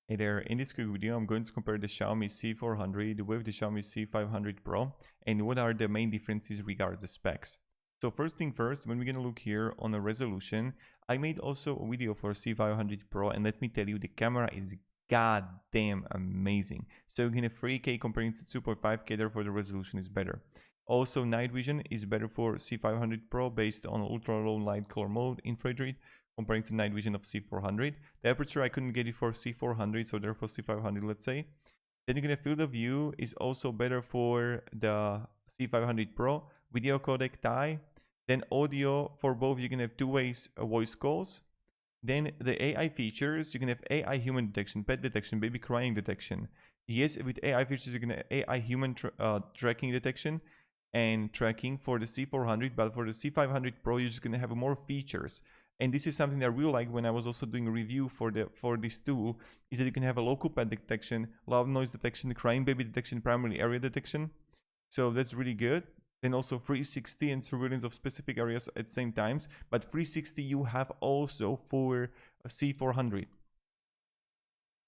Hey there, in this quick video I'm going to compare the Xiaomi C400 with the Xiaomi C500 Pro and what are the main differences regarding the specs. So first thing first, when we're going to look here on the resolution, I made also a video for C500 Pro and let me tell you the camera is goddamn amazing. So you can have 3K comparing to 2.5K, therefore the resolution is better. Also night vision is better for C500 Pro based on ultra low light color mode infrared comparing to night vision of C400. The aperture I couldn't get it for C400, so therefore C500, let's say. Then you're gonna field of view is also better for the C500 Pro. Video codec tie. Then audio for both you can have two ways voice calls. Then the AI features, you can have AI human detection, pet detection, baby crying detection. Yes, with AI features you can have AI human tracking detection and tracking for the C400, but for the C500 Pro you're just gonna have more features. And this is something that I really like when I was also doing a review for this tool, is that you can have a local pet detection, loud noise detection, crying baby detection, primary area detection. So that's really good. Then also 360 and surveillance of specific areas at the same times. But 360 you have also for a C400.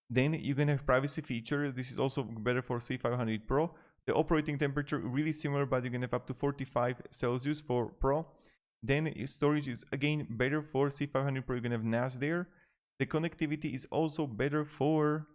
Then you can have privacy feature. This is also better for C500 Pro. The operating temperature really similar, but you can have up to 45 Celsius for Pro. Then storage is again better for C500 Pro. You can have NAS there. The connectivity is also better for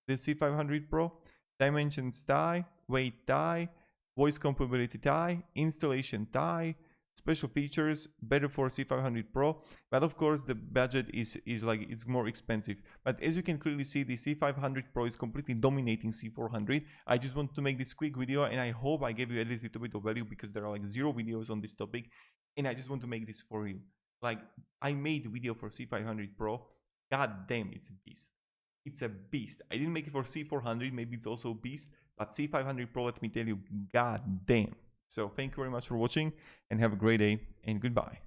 the C500 Pro. Dimensions tie, weight tie, voice compatibility tie, installation tie, special features better for C500 Pro, but of course the budget is it's more expensive. But as you can clearly see, the C500 Pro is completely dominating C400. I just want to make this quick video and I hope I gave you at least a little bit of value, because there are like 0 videos on this topic and I just want to make this for you. Like, I made a video for C500 Pro. God damn, it's a beast. It's a beast. I didn't make it for C400, maybe it's also a beast, but C500 Pro, let me tell you, god damn. So thank you very much for watching and have a great day and goodbye.